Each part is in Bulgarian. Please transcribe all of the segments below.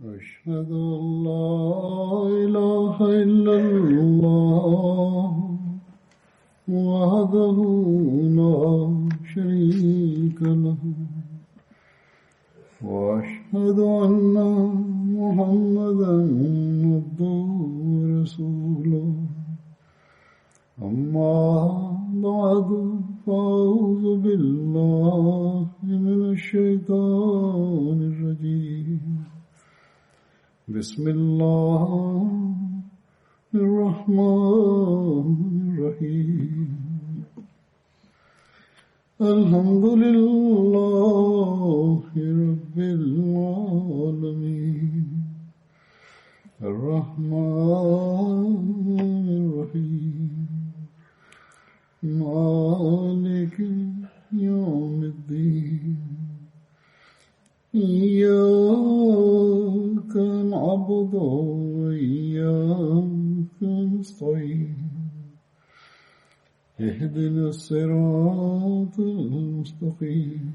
أشهد أن لا إله إلا الله وحده لا شريك له وأشهد أن محمدا عبده ورسوله أما بعد فأعوذ بالله من الشيطان الرجيم بسم الله الرحمن الرحيم الحمد لله رب العالمين الرحمن الرحيم مالك يوم الدين إياك نعبد وإياك نستعين اهدنا الصراط المستقيم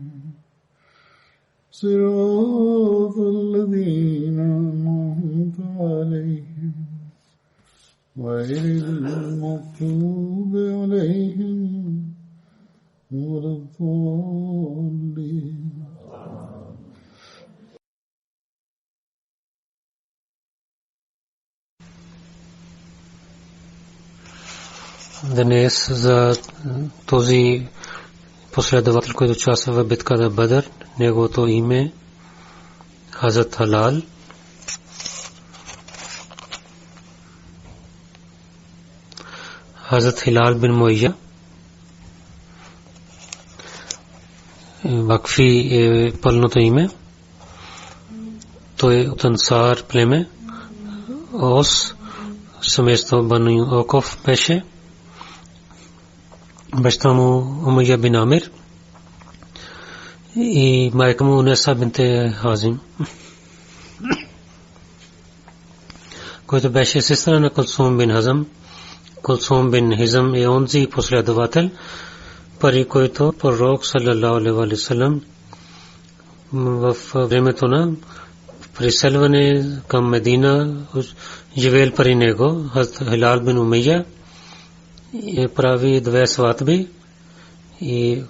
صراط الذين أنعمت عليهم غير المغضوب عليهم ولا الضالين. Днес за този последовател, който участва в битката Бадър, неговото име Хазрат Халал. Хазрат Хилал бин Муайя. Вакфи е пълното име. Той е от Ансар племе. Ос семейство Бану Оков беше. Баща му Умайя бин Амир и майка му Унеса бинте Хазим, който беше сестра на Кулсум бин Хазам. Кулсум бин Хизам е онзи последовател, при който пророк саллаллаху алейхи ва саллям в времето на преселване към Медина живеел при него. Хазрат Хилал бин Умайя и прави две сватби, и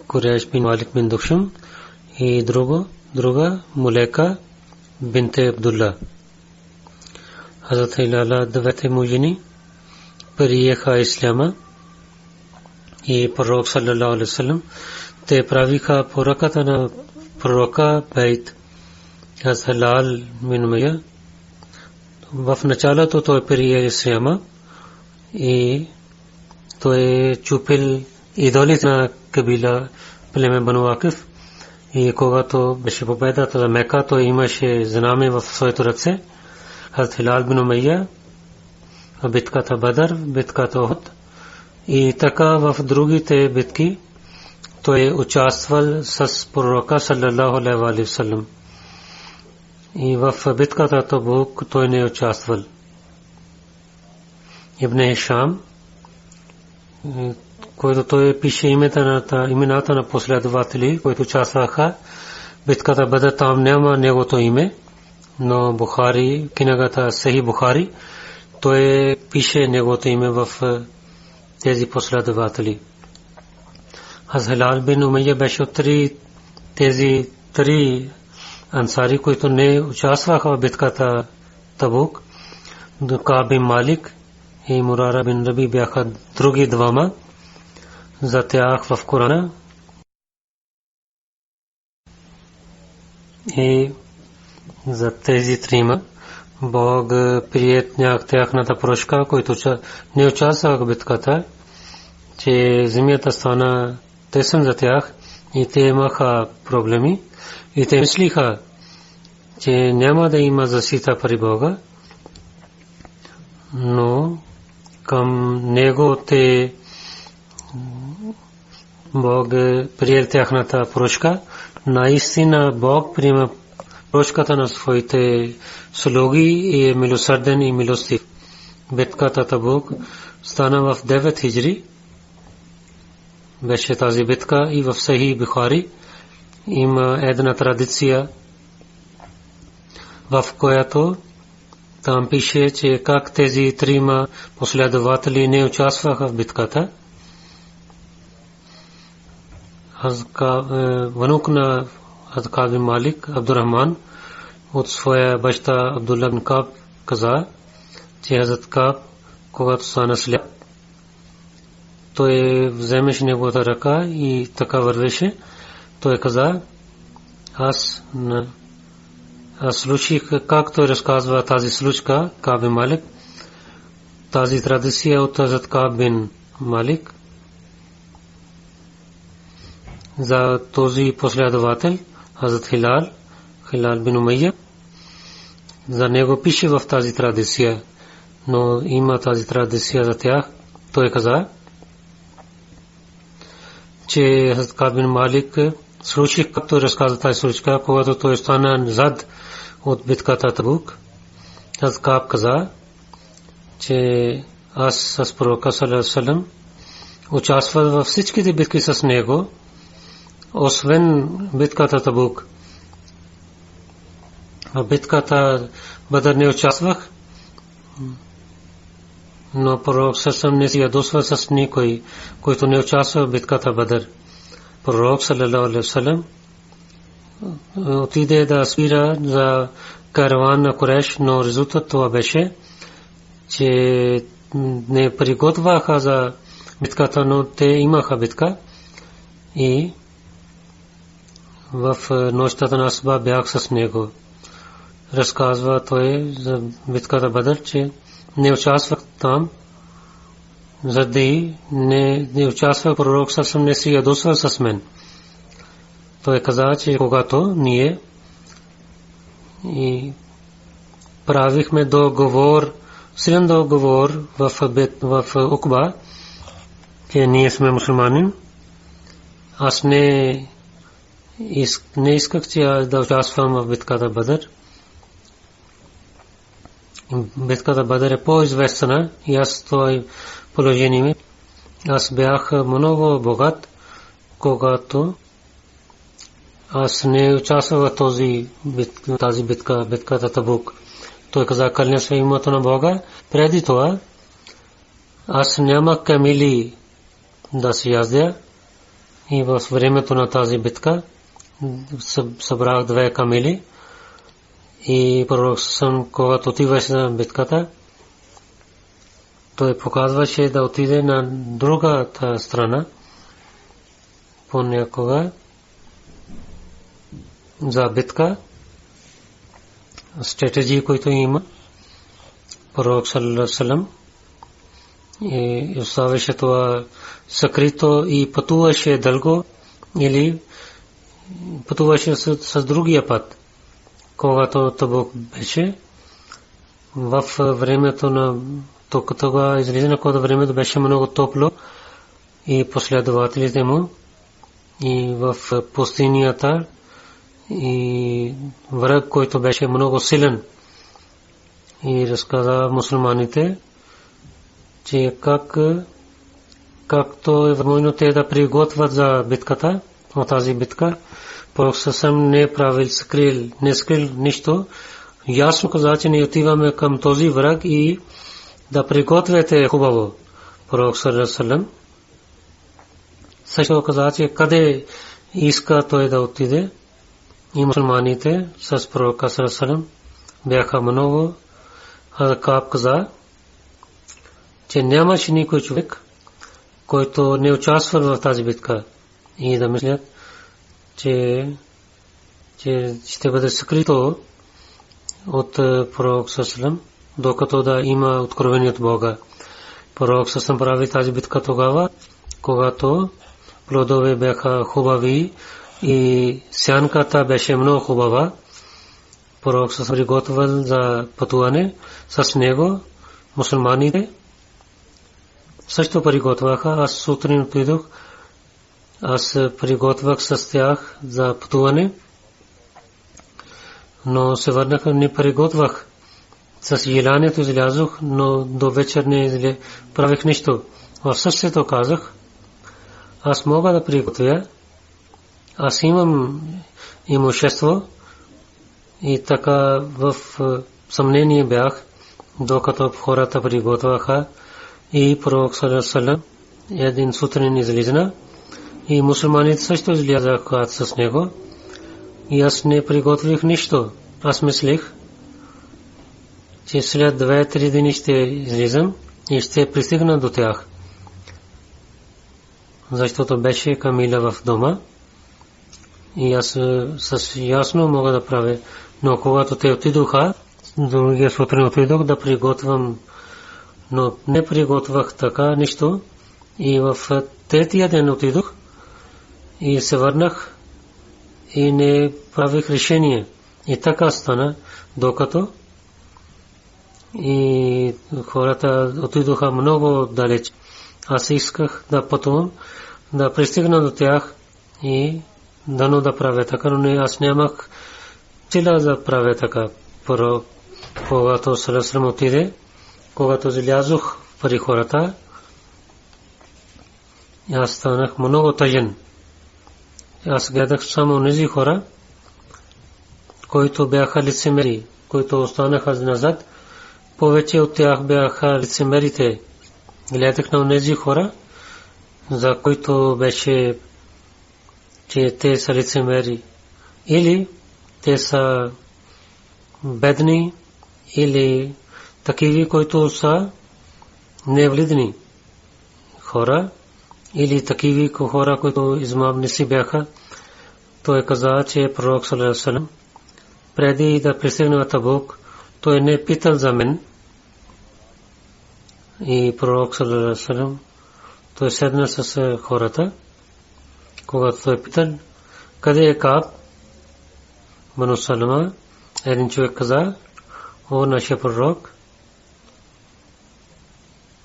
Курейш бин Малик бин Духшум и друга Мулека бинте Абдулла. Хазрат Хилал двете му жени приеха исляма и пророк саллаллаху алейхи ва саллям те правиха поръката на пророка бейт. Хазрат Хилал бин Умайя в началото той прие исляма и той чупил идолите на кабила племе Бану Акиф, и когато беше победата за Мека, той имаше знаме в своето ръце. Хазрат Хилал бин Умайя в битката Бадър, битката Ухуд и така в другите битки той участвал с пророка саллаллаху алейхи ва саллям. И в битката Табук той не участвал. Ибн Хишам, който той пише имената на последователи, които участваха битката Бадър, там няма неговото име, но Бухари, книгата Сахи Бухари, той пише неговото име в тези последователи. Хазрат Хилал бин Умайя беше от тези три ансари, които не участваха в битката Табук. Кааб бин Малик и Мурара бин Раби бяха други двама. За тях в Корана и за тези трима Бог прие тяхната прошка, които не участваха в битката, че земята стана тесен за тях и те имаха проблеми и те мислиха, че няма да има защита при Бога, но към него те Бог прие тяхната прошка. Наистина Бог приема прошката на своите слуги и е милосърден и милостив. Битката Табук стана в 9 хиджри. Беше тази битка и в Сахи Бухари има една традиция, в която там пише, че как тези трима последователи не участваха в битката. Внук на Каб бин Малик, Абдурахман, от своя баща Абдулла бин Каб каза, че Хазрат Каб, когато стана сляп, той вземеше неговата ръка и така вървеше. Той каза, аз слушах как той разказва тази случка, Каб бин Малик, тази традиция от Хазрат Каб бин Малик за този последовател Хазрат Хилал бин Умайя. За него пише в тази традиция, но има тази традиция за тях. Той каза, че Хазрат Каб бин Малик слушах как той разказва тази случка, когато той стана зад от битката Табук. Хазрат Каб каза, че аз с пророка саллаллаху алейхи ва саллям участвах във всичките битки с него, освен битката Табук. В битката Бадър не участвах, но пророк саллаллаху не се ядосва с никой, който не участва в битката Бадър. Пророк саллаллаху алейхи ва саллям отиде да спира за караван на Курайш, но резултат това беше, че не приготвяха за битката, но те имаха битка и в нощта на Асба бях с него. Разказва той за битката Бадър, че не участвах там, заради не участвах, пророк съвсем не се ядосва с мен. Той каза, че когато ние и правихме договор, силен договор в Укба, че ние сме мусулманин, аз не исках, че да участвам в битката Бадър. Битката Бадър е по-известна и аз това положение ми. Аз бях много богат, когато аз не участвах в тази битка, битката Табук. Той каза, кълня се името на Бога. Преди това аз нямах камили да се яздя и в времето на тази битка събрах 2 камили и пророк съм, когато отиваше на битката, той показваше да отиде на другата страна понякога за битка. Стратегии, които има пророк саллаллаху алейхи ва саллям, и оставаше това съкрито и пътуваше дълго или пътуваше с другия път. Когато Табук беше в времето на тогава излизане, когато времето беше много топло и последователите му и в пустинята и враг, който беше много силен, и разказа мусулманите, че както е възможно те да приготвят за битката, от тази битка, пророк съвсем не правил не скрил нищо. Ясно каза, че не отиваме към този враг и да приготвяте хубаво. Пророк саллаллаху алейхи ва саллям също каза, че къде иска той да отиде, и мусулманите с пророка саллаллаху алейхи ва саллям бяха много. Хазрат Каб каза, че нямаше никой човек, който не участва в тази битка и да мислят, че ще бъде скрито от пророк саллаллаху алейхи ва саллям, докато да има откровение от Бога. Пророк саллаллаху алейхи ва саллям прави тази битка тогава, когато плодове бяха хубави и сянката беше много хубава. Пророк се приготвил за пътуване с него. Мусулманите също приготвяха. Аз сутрин отидох, аз приготвях с тях за пътуване, но се върнах, не приготвях. С желанието излязох, но до вечер не правих нищо. В сърцето казах, аз мога да приготвя, аз имам имущество И така в съмнение бях, докато хората приготвяха и пророк саллаллаху алейхи ва саллям един сутрин излизна и мусулманите също излязаха с него и аз не приготвих нищо. Аз мислих, че след 2-3 дни ще излизам и ще пристигна до тях, защото беше Камила в дома и аз с ясно мога да правя. Но когато те отидоха, другия сутрин отидох да приготвям, но не приготвях така нищо. И в третия ден отидох и се върнах и не правих решение. И така стана, докато и хората отидоха много далеч. Аз исках да пътувам, да пристигна до тях и дано да правя така, но аз нямах сила да правя така. Първо, когато салам отиде, когато излязох при хората, аз станах много тъжен. Аз гледах само тези хора, които бяха лицемери, които останаха назад. Повече от тях бяха лицемерите. Гледах на тези хора, за които беше, че те са лицемери. Или те са бедни, или такива, които са невлидни хора, или такива хора, които измамници бяха. Той каза, че пророк саллаллаху алейхи ва саллям преди да пристигне в Табук, той не питал за мен. И пророк саллаллаху алейхи ва саллям той седна с хората. Когато той питал, къде е Кааб бин Салама, един човек каза, о нашия пророк,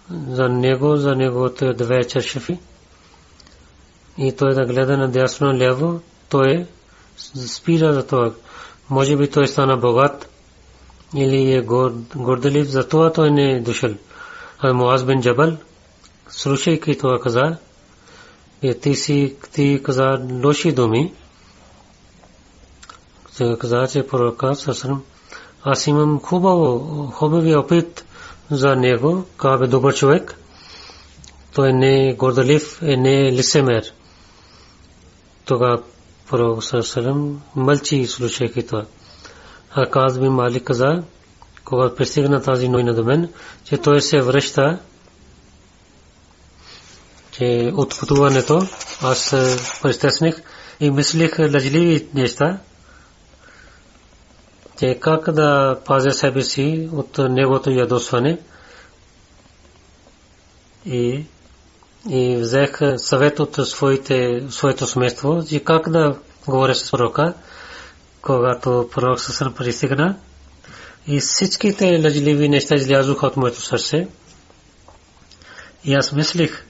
за неговото две чаши. И той да гледа на дясно ляво, той спира за това. Може би той стана богат или е горделив, за това той не е дошъл. А Муаз бин Джабал, слушайки това, каза, ти каза лоши думи. Каза, че пророка саллаллаху, аз имам хубави опит за него, Кааб е добър човек. Той не е горделив, не е лицемер. Тогава пророк саллаллаху мълчи, слушайки това. А Кааб бин Малик каза, когато пристигна тази новина до мен, че той се връща, че от пътуването аз притесних и мислих лъжливи неща, че как да пазя себе си от неговото ядосване. И взех съвет от своето семейство, че как да говоря с пророка, когато пророк саллаллаху пристигна. И всичките лъжливи неща излязоха от моето сърце. И аз мислих,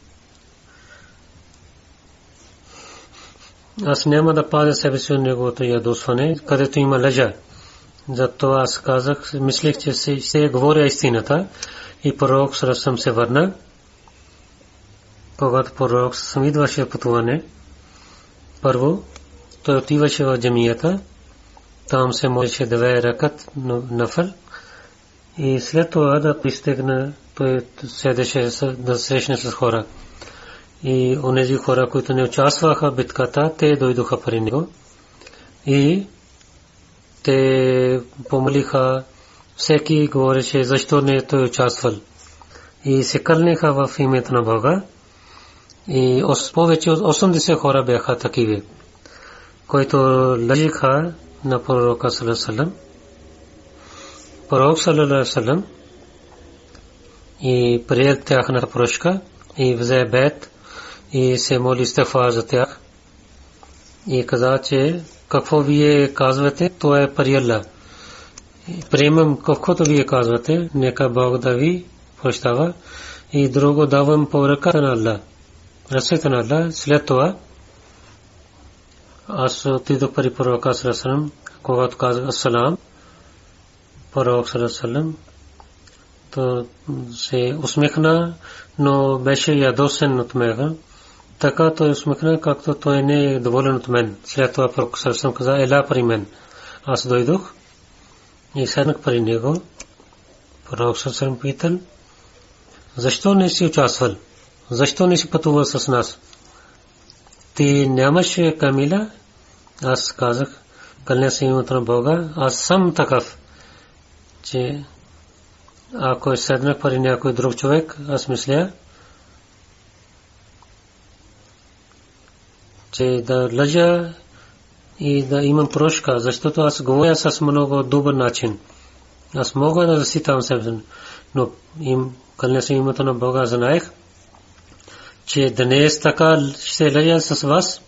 аз няма да пазя себе си от неговото ядосване, където има лъжа. Затова аз казах, мислих, че ще говоря истината. И пророк саллаллаху се върна. Когато пророк саллаллаху идваше пътуване, първо той отиваше в джамията, там се молеше 2 ракат нафил и след това да пристигне, той седеше да срещне с хора. И онези хора, които не участваха в битката, те дойдоха при него и те помолиха, всеки говореше защо не той участвал. И се кълнеха в името на Бога. И повече от 80 хора бяха такива, които лъжиха на пророка саллаллаху алейхи ва саллям. Пророк саллаллаху алейхи ва саллям и приел тяхната прошка и взе бейт и се моли истигфар за тях. И каза, че какво вие казвате, то е пари Аллах. Приемам каквото вие казвате, нека Бог да ви прощава и друго давам по ръката на Аллах. Ръцете на Аллах. След това аз отидох при пророка саллаллаху алейхи ва саллям, когато казах асалам, пророк саллаллаху алейхи ва саллям то се усмихна, но беше ядосен от мен. Така той усмихна, както той не е доволен от мен. След това пророк саллаллаху алейхи ва саллям каза, ела при мен. Аз дойдох И седнах при него. Пророк Сърсърм питал: защо не си участвал? Защо не си пътувал с нас? Ти нямаш камила? Аз казах: кълня се името на Бога, аз съм такъв, че ако седнах при някой друг човек, аз мисля, че да лъжа и да имам прошка, защото аз говоря с много добър начин. Аз мога да защитавам себе, но им кълня се името на Бога, знаех, че днес така ще лъжа с вас,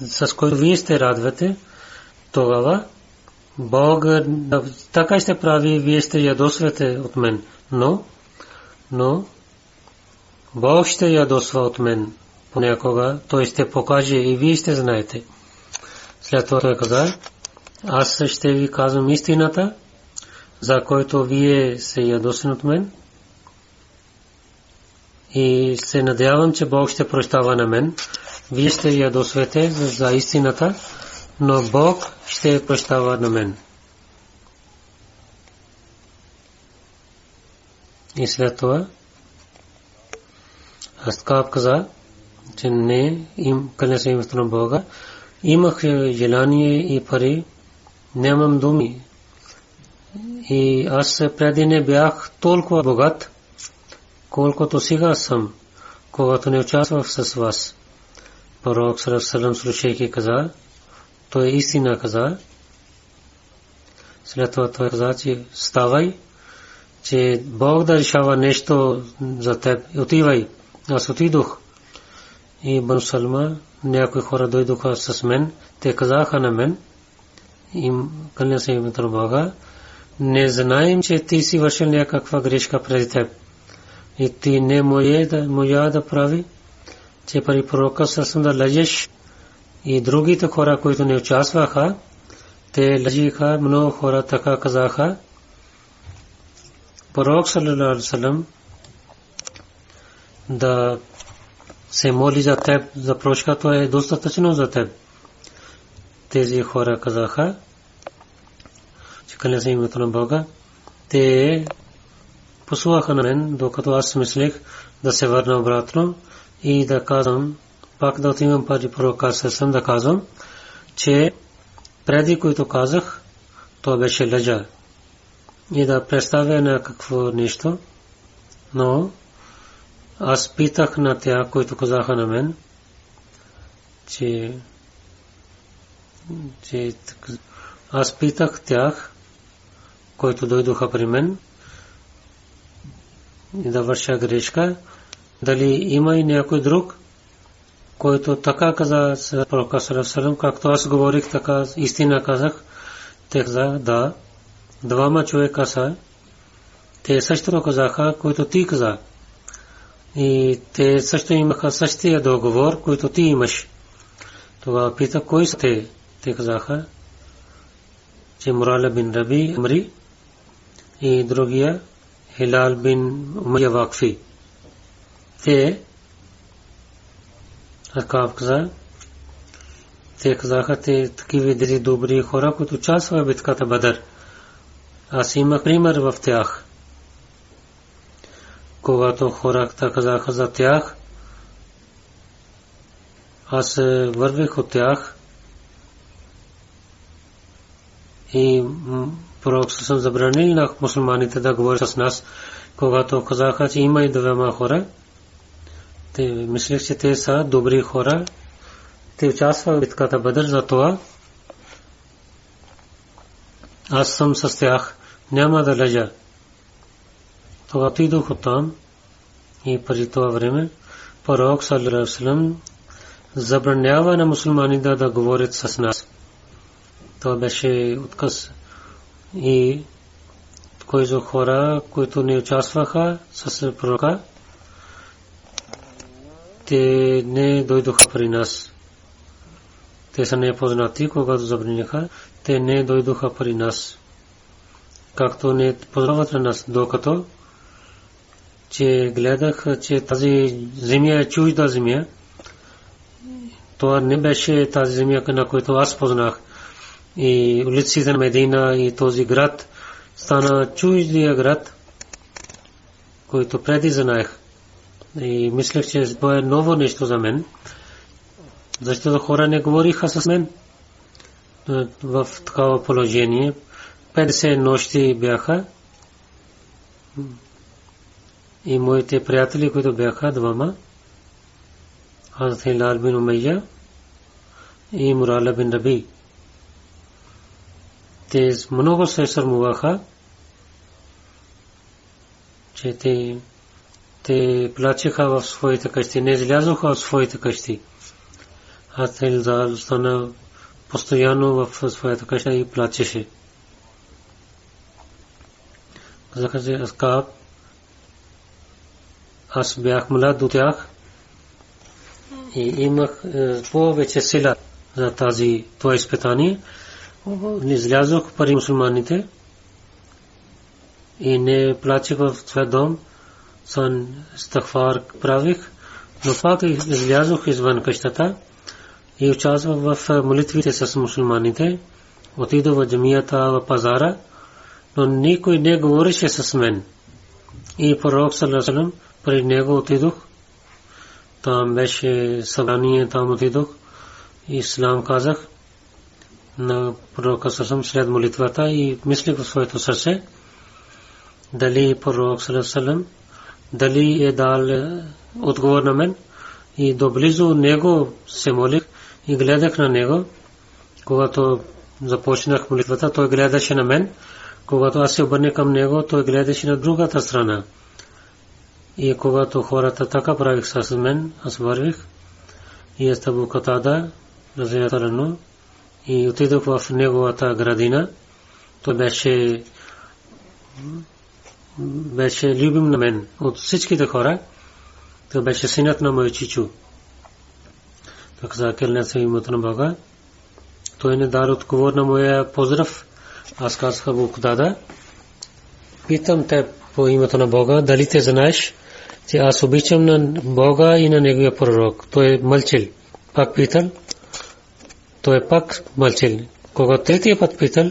с който вие сте радвате, тогава Бог така ще прави, вие ще ядосвате от мен. Но Бог ще ядосва от мен понякога, той ще покаже и вие ще знаете. След това той каза: аз ще ви казвам истината, за който вие се ядосвате от мен, и се надявам, че Бог ще прощава на мен. Вие ще ядосвате за истината, но Бог ще прощава на мен. И след това Аскаб каза, че не им кълня се името на Бога, имах желание и пари, нямам думи. И аз преди не бях толкова богат, колкото сега съм, когато не участвах с вас. Пророк Салам слушайки каза, той истина каза. След това той каза, че ставай, че Бог да решава нещо за теб. Отивай. Аз отидох. И Бану Салма, някои хора дойдоха с мен, те казаха на мен, им кълня се името на Бога, не знаем, че ти си вършил някаква грешка преди теб. И ти не моя да прави, че пари пророка също да лъжеш. И другите хора, които не участваха, те лъжиха, много хора така казаха. Пророк саллаллаху алейхи ва саллям да се моли за теб, за прошка, то е достатъчно за теб. Тези хора казаха, че кълня се името на Бога, те послаха на мен, докато аз мислех да се върна обратно и да казвам, пак да отивам пари пророка съсъм да казвам, че преди което казах, то беше лъжа. И да представя на какво нещо, но аз питах на тях, които казаха на мен, че аз питах тях, които дойдоха при мен, и да върша грешка, дали има и някой друг, който така каза с пророка саллаллаху алейхи ва саллям, както аз говорих, така истина казах. Те казаха, да, двама човека са. Те също казаха, които ти каза. И те също имаха същия договор, който ти имаш. Тогава пита, кои са те? Те казаха, че Мурала бин Раби Амри и другия Хилал бин Умайя Вакфи. Те Акаб каза, те казаха, те такива тези добри хора, които участваха в битката Бадър. Аз имах пример в тях. Когато хората казаха за тях, аз вървих от тях и пророк съм забранил на мусулманите да говорят с нас. Когато казаха, че има и двама хора, те мислех, че те са добри хора. Те участваха в битката Бадър, за това аз съм с тях, няма да лъжа. Тогава отидох оттам и преди това време пророк саллаллаху алейхи ва саллям забранява на мусулманите да говорят с нас. Това беше отказ. И кои са хора, които не участваха с пророка, те не дойдоха при нас. Те са непознати, когато забраниха, те не дойдоха при нас. Както не познават на нас, докато че гледах, че тази земя е чужда земя. Това не беше тази земя, на която аз познах. И улиците на Медина и този град, стана чуждия град, който преди знаех. И мислех, че това е ново нещо за мен, защото хора не говориха с мен в такава положение. 50 нощи бяха и моите приятели, които бяха двама, Хазрат Хилал бин Умайя и Мурала бин Раби, те много се срамуваха, че те плачеха в своите къщи, не излязоха от своите къщи. Хазрат Хилал стана постоянно в своята къща и плачеше. Казаха се Аскаб, аз бях млад от тях и имах повече сила за това изпитание. Не излязох пари мусулманите и не плачех в своя дом, сан стагфар правих, но пак излязох извън къщата и участвах в молитвите с мусулманите. Отидох в джамията, в пазара, но никой не говореше с мен. И пророк саллаллаху алейхи ва саллям, при него отидох. Там беше събрание, там отидох. Ислам казах на пророка саллаллаху алейхи ва саллям след молитвата и мислих в своето сърце дали пророк саллаллаху алейхи ва саллям дали е дал отговор на мен. И доблизо него се молих и гледах на него. Когато започнах молитвата, той гледаше на мен. Когато аз се обърнах към него, той гледаше на другата страна. И когато хората така правих с мен, аз вървих и аз Абу Катада разияллаху и отидох в неговата градина. Той беше любим на мен от всичките хора. Той беше синът на моя чичо. Той каза, келне се името на Бога. Той не даде отговор на моя поздрав. Аз казах Абу Катада, питам те по името на Бога, дали те знаеш, че аз обичам на Бога и на неговия пророк. Той мълчал. Пак питал. Той пак мълчал. Когато третия път питал,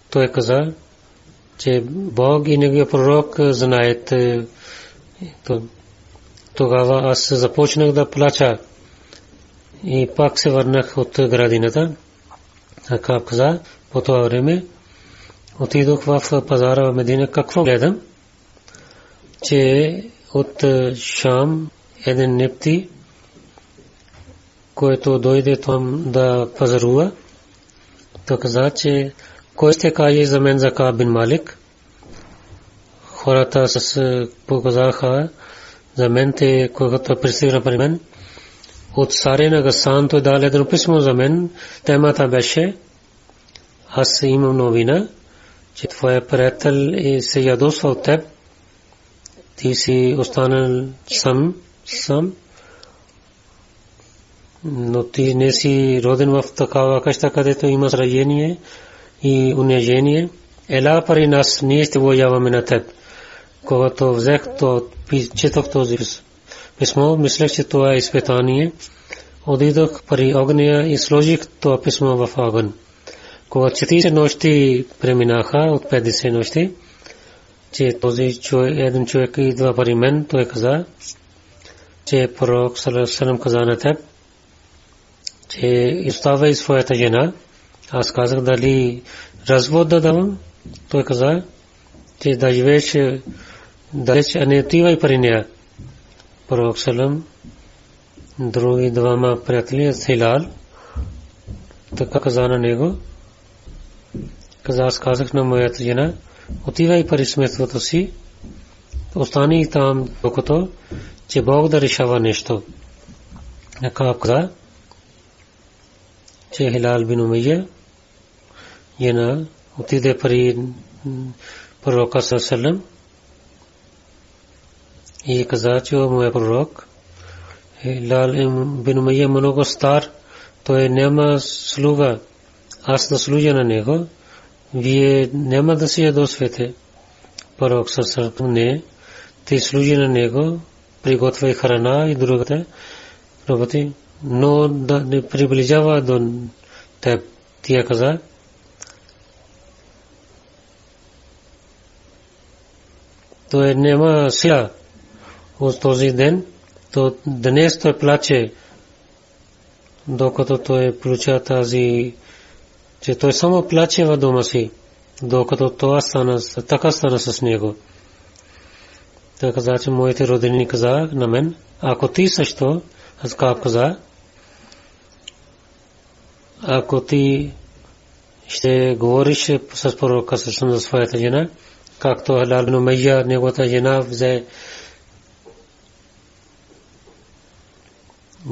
той каза, че Бог и неговия пророк знаят. Тогава аз започнах да плача и пак се върнах от градината. Акаб каза, по това време отидох в пазара в Медина. Какво гледам? Че от Шам един непти, който дойде там да пазарува, той каза, че кой ще каже за мен за Кааб бин Малик? Хората с показаха за мен, те когато пристигна при мен, от Саре на Гасан той даде едно писмо за мен. Темата беше, аз имам новина, че твоя приятел се ядосва от теб. Ти си останал сам, но ти не си роден в такава къща, където има сражение и унижение. Ела пари нас, ние ще вояваме на теб. Когато взех то, четох този писмо, мислех, че това е изпитание. Отидох при огъня и сложих това писмо в огън. Когато 40 нощи преминаха от 50 нощи, че този един човек идва при мен, той каза, че пророк саллаллаху алейхи ва саллям каза на теб, че изоставяй своята жена. Аз казах, дали развод да давам? Той каза, че да живееш далеч, а не отивай при нея. Пророк саллаллаху други двама приятели, Хилал, така каза на него. Каза, аз казах на моята жена, отивай при семейството си, остани там докато, че Бог да решава нещо. Акаб каза, че Хилал бин Умайя жена отиде при пророка саллаллаху алейхи ва саллям и каза, че моя пророк Хилал бин Умайя много стар, той няма слуга, аз да служа на него. Вие няма да се ядосвате. Пророк саллаллаху алейхи ва саллям не, ти служи на него, приготвяй храна и другата работи, но да не приближава до теб. Тя каза, той няма сила от този ден, то днес той плаче, докато той получава тази, че той само плаче в дома си, докато това стана, така стана с него. Той каза, че моите роднини каза на мен, ако ти също, аз каза, ако ти ще говориш с пророка за своята жена, както Халал бин Умайя, неговата жена взе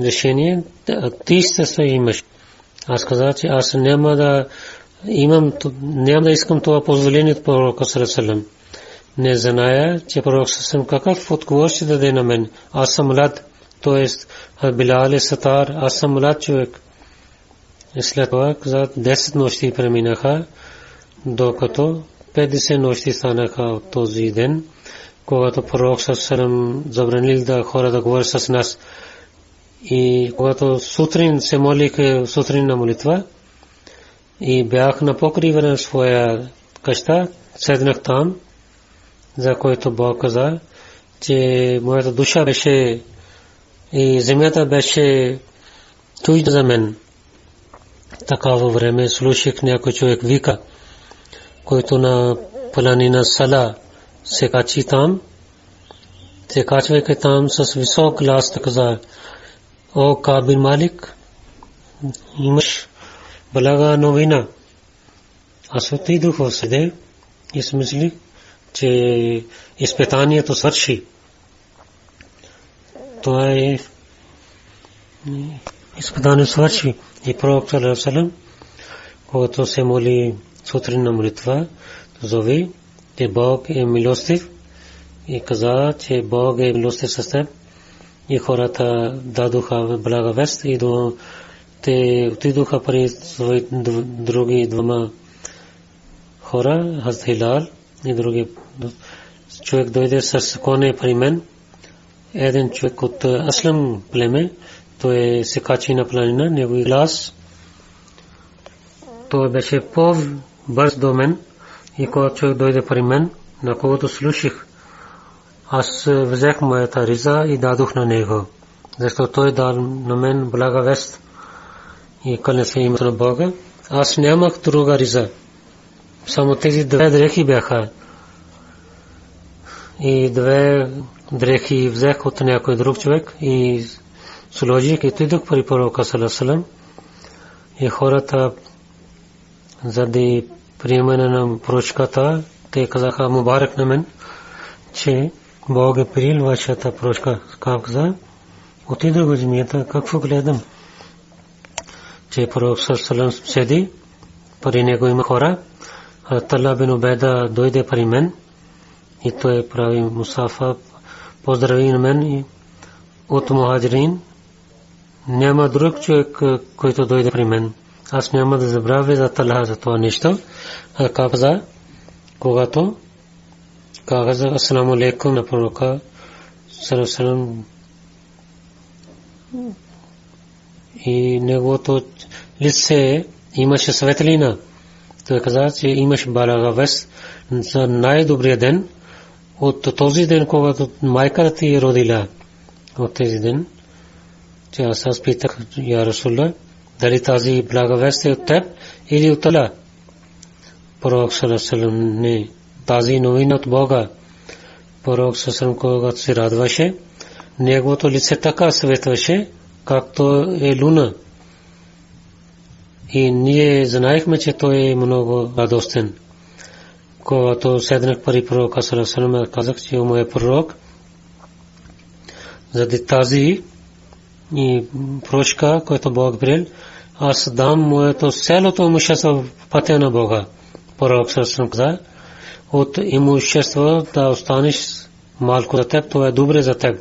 решение, ти се имаш. Аз каза, че аз няма да искам това позволение от пророка саллаллаху. Не зная, че пророк саллаллаху какъв отговор ще даде на мен. Аз съм млад, т.е. Билал е сатар, аз съм млад човек. И след това каза, 10 нощи преминаха, докато 50 нощи станаха от този ден, когато пророк саллаллаху забранил да хора да говорят с нас. И когато сутрин се молих сутрин на молитва и бях на покрива на своя къща, седнах там, за който Бог каза, че моята душа беше и земята беше чужда за мен. Такава време слушах някой човек вика, който на планина Сала се качи там, се качвайки там с висок глас каза, о Каб бин Малик, имаш блага новина. Аз отидох в седе и си мислих, че изпитанието свърши. Това е изпитанието свърши. И пророк саллаллаху алейхи ва саллям, когато се моли сутрин на молитва, зови, че Бог е милостив и каза, че Бог е милостив с теб. И хората дадоха блага вест и те отидоха при други двама хора, Хазрат Хилал и други. Човек дойде с коне при мен. Един човек от Аслам племе, той се качи на планина, негови глас. Той беше по-бърз до мен и когато човек дойде при мен, на когото слушах, аз взех моята риза и дадох на него, защото той дал на мен блага вест и кълня се името на Бога. Аз нямах друга риза, само тези две дрехи бяха и две дрехи взех от някой друг човек и сложих и отидох при пророка саллаллаху алейхи ва саллям и хората заради приемане на пророчката, те казаха мубарак на мен, че Бог е приел вашата пророчка. Каза, отидох в земята, какво гледам, че пророк саллаллаху алейхи ва саллям седи, при него има хора. Талха бин Убайда дойде при мен и той прави мусафа, поздрави на мен и от мухаджирин. Няма друг човек, който дойде при мен. Аз няма да забравя за Талха за това нещо. Каза, когато каза асаламу алейкум на пророка саллаллаху алейхи ва саллям и неговото лице имаше светлина. Той каза, че имаш блага вест за най-добрия ден от този ден, когато майката ти е родила. От тези ден, че аз питах, я Расулаллах, дали тази блага вест е от теб или от Аллах? Пророк саллаллаху алейхи ва саллям, не, тази новина от Бога. Пророк саллаллаху алейхи ва саллям, когато се радваше, неговото лице така светваше, както е луна. И ние знаехме, че той е много радостен. Когато седнах при пророка саллаллаху алейхи ва саллям, казах, че моят пророк, заради тази и пророчка, която Бог приел, аз дам моето цялото имущество в пътя на Бога. Пророк саллаллаху алейхи ва саллям каза, от имущество да останеш малко за теб, това е добре за теб.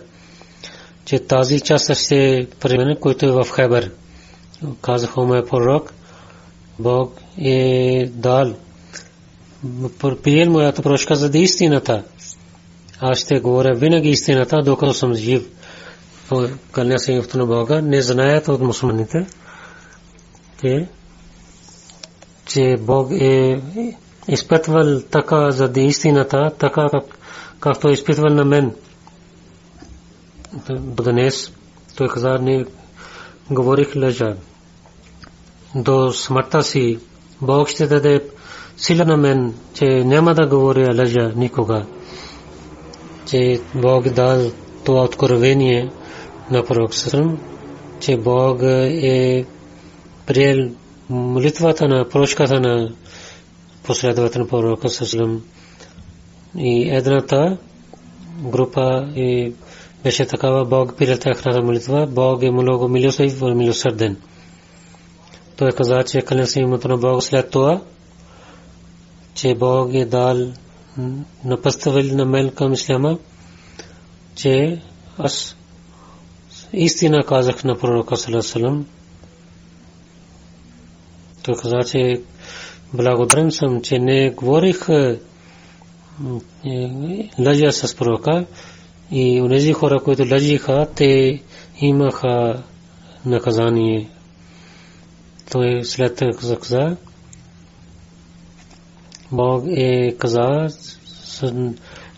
Че тази част ще приеме, който е в Хайбер. Казах моят пророк, Бог е дал приел моята пророчка за истината. Аз ще говоря винаги истината, докато съм жив. Кълня се името на Бога. Не знаят от мусулманите, че Бог е изпитвал така за истината, така както изпитвал на мен днес. Той каза, не говорих лъжа. До смъртта си Бог ще даде сила на мен, че няма да говоря лъжа никога. Че Бог дал това откровение на пророк Салам, че Бог е приел молитвата на прошката на последовател на пророка Салам. И едната група беше такава, Бог приел тяхната молитва. Бог е много милостив и милосърден. Той каза, че кланя се името на Бога след това, че Бог е дал напъставил на мен към исляма, че аз истина казах на пророка саллаллаху. Той каза, че благодарен съм, че не говорих лъжа с пророка, и онези хора, които лъжиха, те имаха наказание. Той след това каза, Бог е каза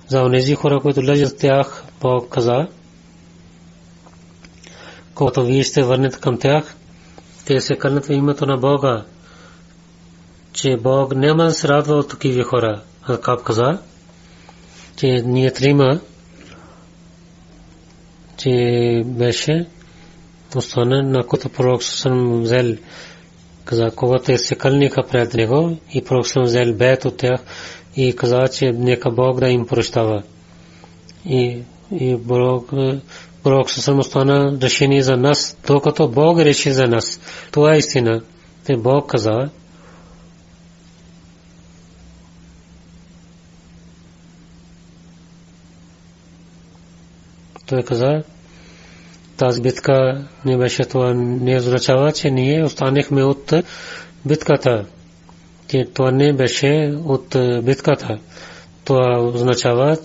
за онези хора, които лъжат тях, Бог каза, когато вие ще върнете към тях, те се кълнат в името на Бога, че Бог няма да се радва от такива хора. Акаб каза, че ние трима, че беше остана, на който пророк съм взел, каза, когато се кълниха пред него, и пророк съм взел бет от тях и каза, че нека Бог да им прощава. И пророк съм остана решение за нас, докато Бог реши за нас. Това е истина. Те Бог каза, той каза, тази битка не беше, това не означава, че ние останахме от битката. Това не беше от битката. Това означава,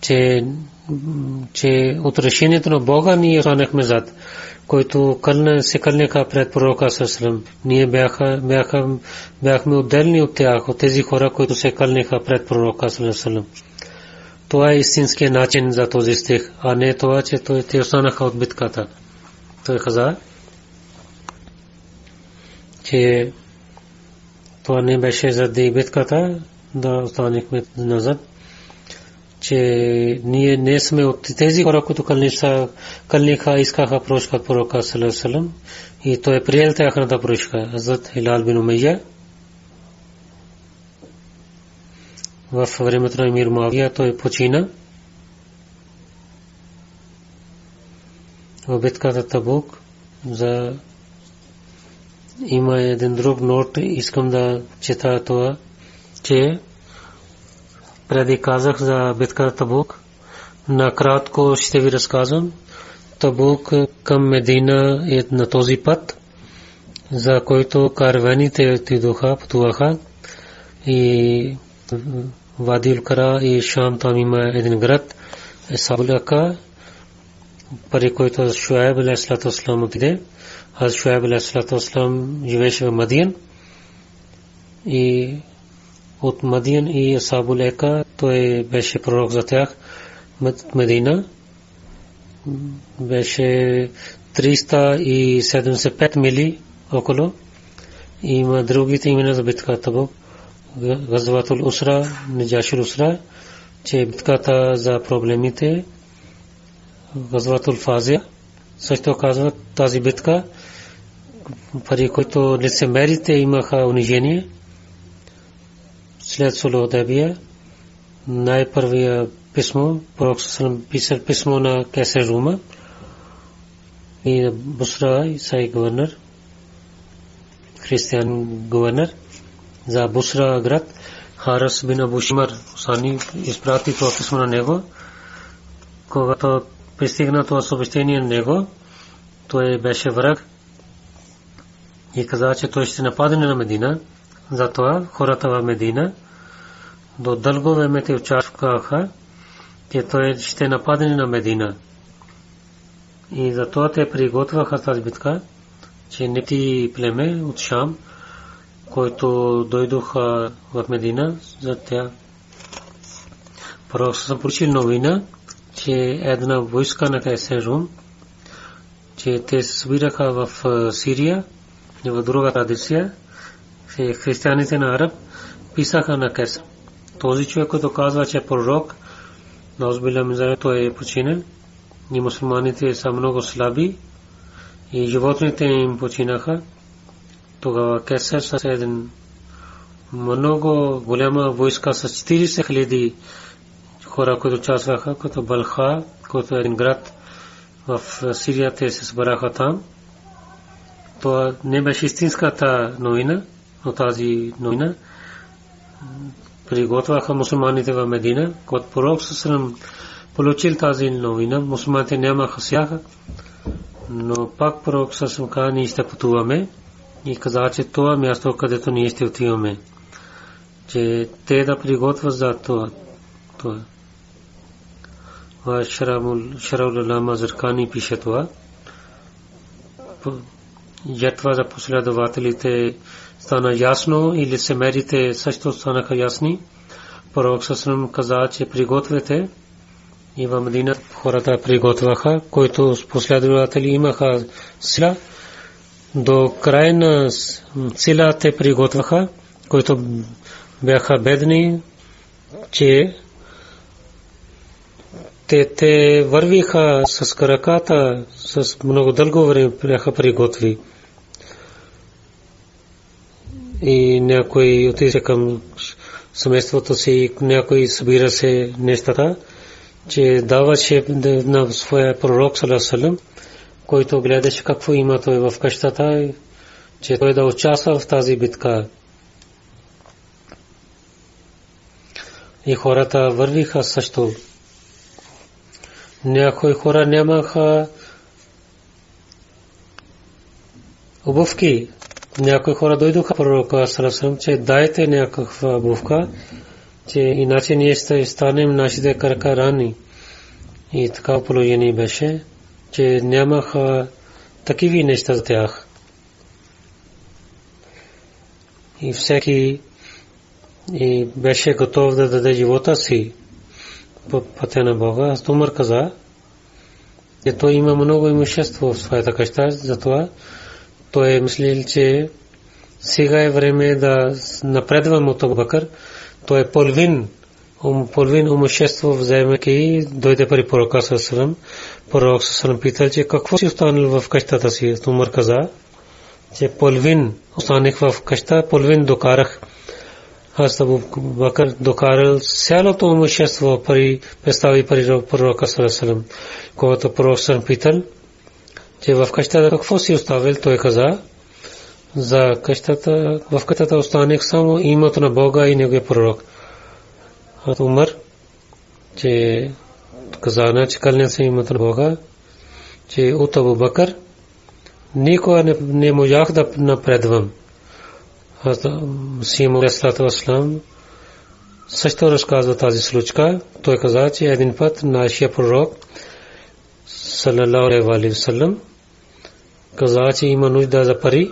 че от решението на Бога ние останахме зад, който се кълнеха пред пророка саллаллаху. Ние бяхме отделни от тях, от тези хора, които се кълнеха пред пророка саллаллаху. Това е истинският начин за този стих, а не това, че те останаха от битката. Той каза, че това не беше заради битката, да останахме назад, че ние не сме от тези хора, които кълниха, искаха прошка от пророка саллаллаху, и той е приел тяхната прошка. Хазрат Хилал бин Умайя в времето на емир Муавия той почина в битката Табук. За има един друг нот, искам да чета това, че преди казах за битката Табук. Накратко ще ви разказвам. Табук към Медина е на този път, за който караваните отидоха, пътуваха, и Вади Кара и Шам, там има един град Сабулака, пари който Шуайб алейхиссалату вассалам отиде. Аз Шуайб алейхиссалату вассалам живееше в Мадиян, и от Мадиян и Сабулака той беше пророк за тях. Медина беше 375 мили около. Има другите имена за битката Табук. Газватул Усра, Неджашил Усра, че битката за проблемите. Газватул Фазия също казват тази битка, пари които лицемерите имаха унижение. След Сулх Худайбия най-първия писмо, пророк саллаллаху писал писмо на Кайсар Рума и Бусра, Исаи гувернер, християн гувернер за Бусра град. Харис бин Абу Шимар Усани изпрати това писмо на него. Когато пристигна това съобщение на него, той беше враг и каза, че той ще нападне на Медина. Затова хората в Медина до дълго време те очакваха, че той ще нападне на Медина. И затова те приготвяха тази битка, че нети племе от Шам, които дойдоха в Медина, за тях Пророк съм получил новина, че една войска на Кайсер Рум, че те се събираха в Сирия и в друга традиция, че християните на Араб писаха на Кайсер. Този човек, който казва, че е пророк, той е починал и мусулманите са много слаби и животните им починаха. Тогава Кайсер с един много голяма войска с 40 000 хора, които участваха, като Балха, който е един град в Сирия, те се събраха там. Това не беше истинската новина, но тази новина приготвяха мусулманите в Медина. Когато пророк Сасалам получил тази новина, мусулманите нямаха сяха, но пак пророк Сасалам каза, ние ще пътуваме и каза, че това място, където ние ще отиваме, че те да приготвят за това. Шараул Лама Заркани пише това. Ятва за последователите стана ясно и лицемерите също станаха ясни. Пророк Сасалам каза, че пригответе, и в Медина хората приготвяха, които последователи имаха сила. До крайна сила те приготвяха, които бяха бедни, че те вървиха с краката, с много дълго време бяха приготви. И някой отиде към семейството си, някой събира се нещата, че даваше на своя пророк саллаллаху, който гледаше какво има той в къщата, че той да участва в тази битка. И хората вървиха също. Някои хора нямаха обувки. Някои хора дойдоха пророка саллаллаху, че дайте някаква обувка, че иначе ние ще станем нашите крака рани. И така положение беше, че нямаха такива неща за тях. И всеки беше готов да даде живота си по пътя на Бога. Умар каза, че той има много имущество в своята къща, затова той е мислил, че сега е време да напредвам от Абу Бакър. Той е половин имущество вземайки и дойде при пророка саллаллаху. Пророк саллаллаху питал, че какво си останал в къщата си. Умар каза, че половин останах в къща, половин докарах. Аз Абу Бакър докарал цялото имущество представи при пророка саллаллаху. Когато пророк саллаллаху питал, че в къщата какво си оставил, той каза, за къщата, в къщата останах само името на Бога и неговия пророк. Умар, че каза, че кълня се името на Бога, че от Абу Бакър никога не можах да напредвам. Сима алейхиссалату вассалам също разказва тази случка. Той каза, че един път нашия пророк саллаллаху алейхи ва саллям каза, че има нужда за пари,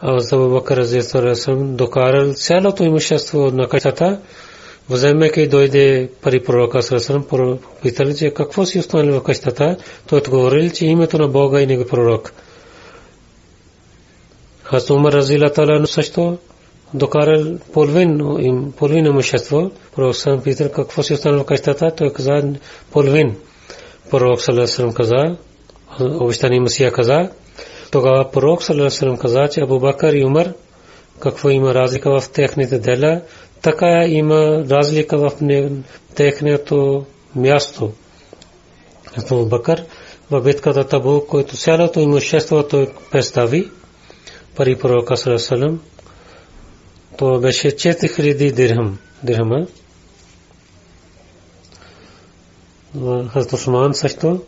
а Абу Бакър разияллаху анху докарал цялото имущество на къщата, вземайки дойде пари пророка саллаллаху алейхи ва саллям, питали, че какво си останал в къщата. Той отговорил, че името на Бога и неговия пророк. Хазрат Умар разияллаху анху също докарал половин имущество. Пророк саллаллаху алейхи ва саллям питал, какво си останал в къщата. Той каза половин. Пророк саллаллаху алейхи ва саллям каза, обещания Месия каза. Тогава пророк саллаллаху алейхи ва саллям каза, че Абу Бакър и Умар, какво има разлика в техните дела, така има разлика в техното място. Абу Бакър в битката Табук, който цялото имущество той представи пари пророка саллаллаху алейхи ва саллям, то беше 4000 дирхама. Хазрат Усман също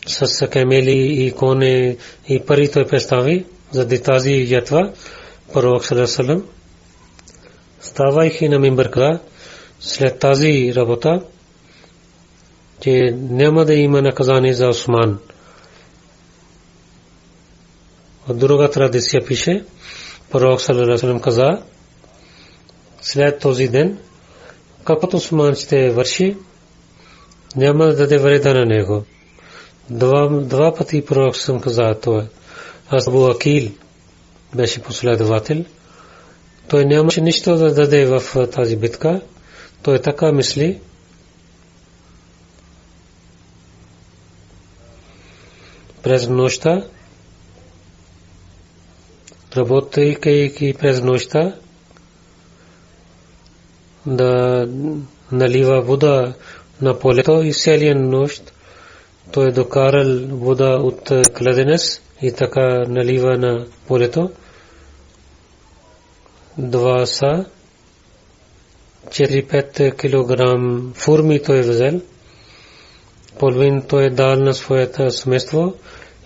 с камели и коне и пари той представи за тази ятва. Пророк саллаллаху алейхи ва саллям ставайки на мимбър каза след тази работа, че няма да има наказание за Усман. От друга традиция пише, пророк саллаллаху алейхи ва саллям каза, след този ден каквото Усман ще върши, няма да даде вреда на него. Два пъти пророк съм казал това. Абу Акил беше последовател. Той нямаше нищо да даде в тази битка. Той така мисли. През нощта, работейки през нощта, да налива вода на полето и целия нощ той докарал вода от кладенец и така налива на полето. 4-5 килограм фурми той взел. Половин той дал на своето семейство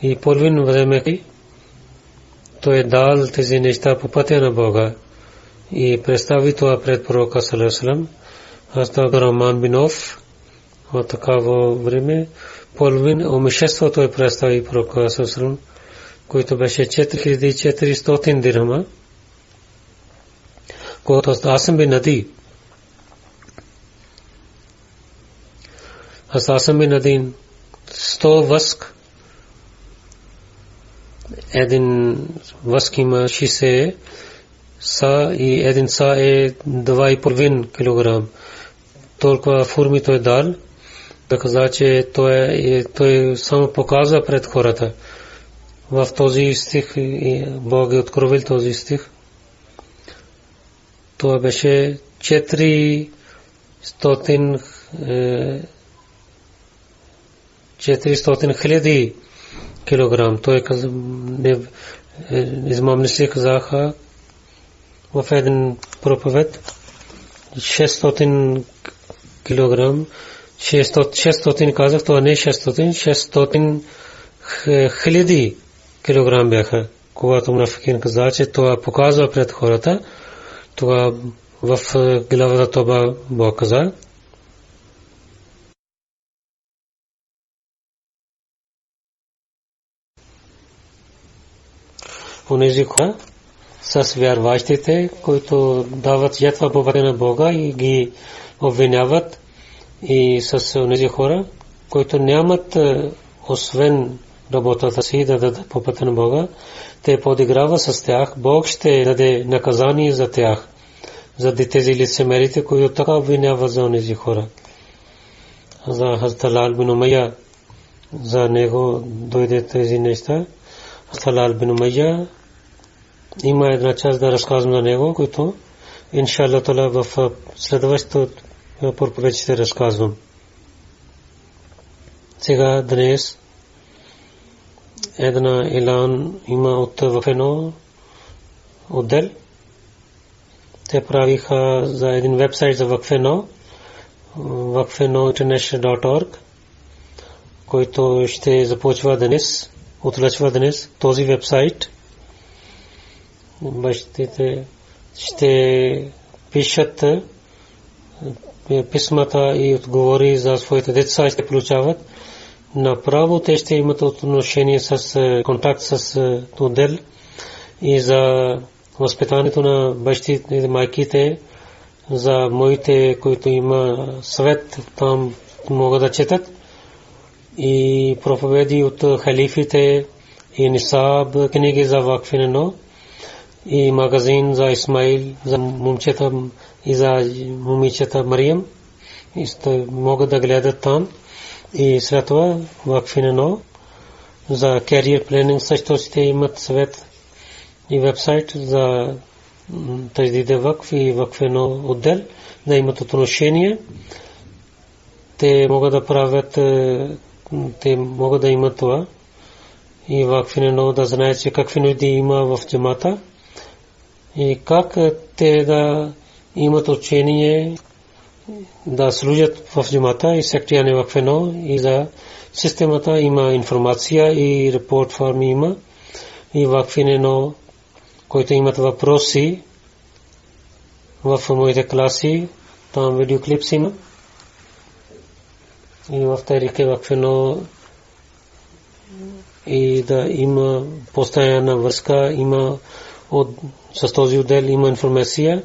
и половин вземайки той дал тези неща по пътя на Бога и представи това пред пророка саллаллаху алейхи ва саллям. Абдурахман бин Ауф в такава време половин имущество той представи пророка саллаллаху алейхи ва саллям, който беше 4400 дирхама. Когато Асам бин Нади Надин 100 воск, един воск има 60 са и един са е 2,5 килограм. Толкова фурми той дал. Да каза, че той само показва пред хората. В този стих Бог е откровил този стих. Това беше 400,000 килограм. Той каза, измамници казаха в един проповед 600 килограм. 600 казах, това не 600 хиляди килограм бяха. Когато мунафикин каза, че това показва пред хората, това в главата това Бог каза. Онези хора с вярващите, които дават ятва по пътя на Бога и ги обвиняват, и с онези хора, които нямат освен работата си да дадат по пътя на Бога, те подиграват с тях. Бог ще даде наказание за тях, за тези лицемерите, които така обвиняват за онези хора. За Хазрат Лал бин Умайя, за него дойде тези неща. Хазрат Лал бин Умайя има една част да разказвам за него, който иншаллах таала в следващото проповед ще разказвам. Сега днес една илан има от ВФНО отдел. Те правиха за един вебсайт за ВФНО, vfnointernational.org, който ще започва днес, отлъчва днес този вебсайт. Бащите ще пишат писмата и отговори за своите деца ще получават. Направо те ще имат отношение с контакт с отдел и за възпитанието на бащите и майките, за моите, които има съвет, там могат да четат и проповеди от халифите и нисаб, книги за вакфинено и магазин за Исмаил, за момчета и за момичета Мариям, и могат да гледат там. И след това вакфинено за career planning също ще имат съвет и вебсайт за таjdid вакф и вакфено отдел да имат отношение. Те могат да правят, те могат да имат това и вакфинено да знаят, че какви нужди има в джамата и как те да имат учение да служат в джамата и секретаря на ВФНО и за системата има информация и репорт форми има и ВФНО, които имат въпроси в моите класи, там видеоклипс има и в Тарик ВФНО и да има постоянна връзка, има с този отдел има информация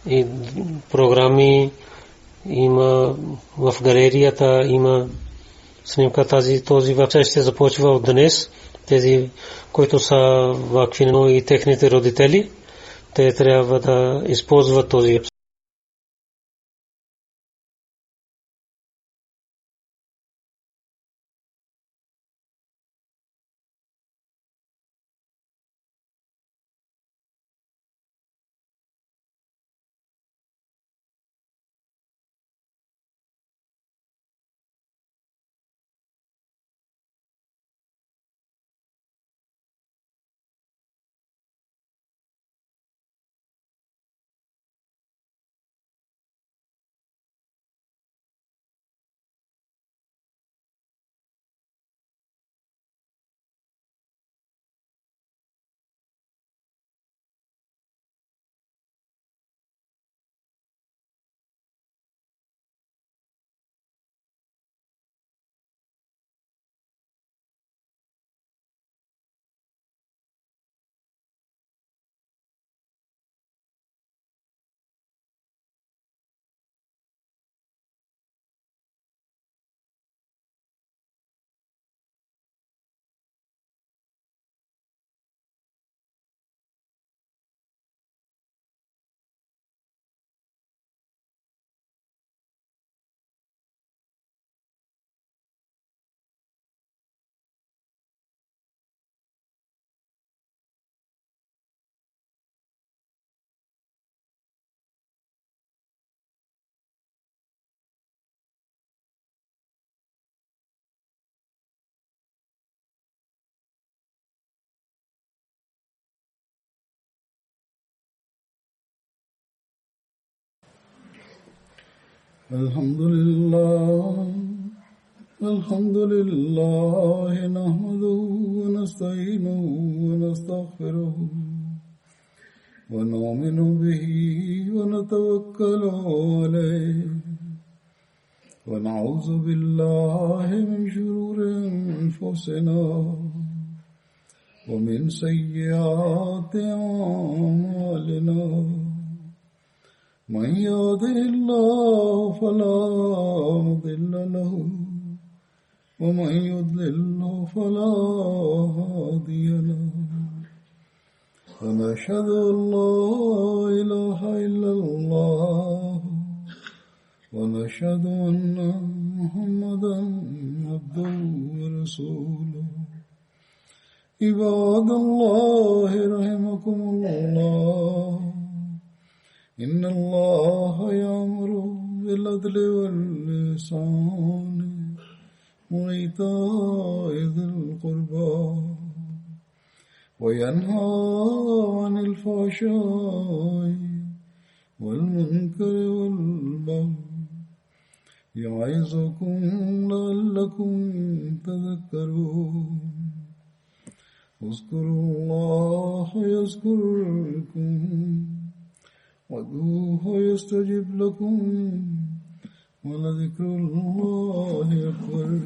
и програми има в галерията, има снимка. Този вебсайт ще започва от днес. Тези, които са вакфино и техните родители, те трябва да използват този вебсайт. الحمد لله نحمده ونستعينه ونستغفره ونؤمن به ونتوكل عليه ونعوذ بالله من شرور أنفسنا ومن سيئات أعمالنا من يهده الله فلا مضل له ومن يضلل فلا هادي له ونشهد أن لا إله إلا الله ونشهد أن محمدا عبده ورسوله عباد الله رحمكم الله إن الله يأمر بالعدل والإحسان وإيتاء ذي القربى وينهى عن الفحشاء والمنكر والبغي يعظكم لعلكم تذكرون اذكروا الله يذكركم وادعوه يستجب لكم ولذكر الله أكبر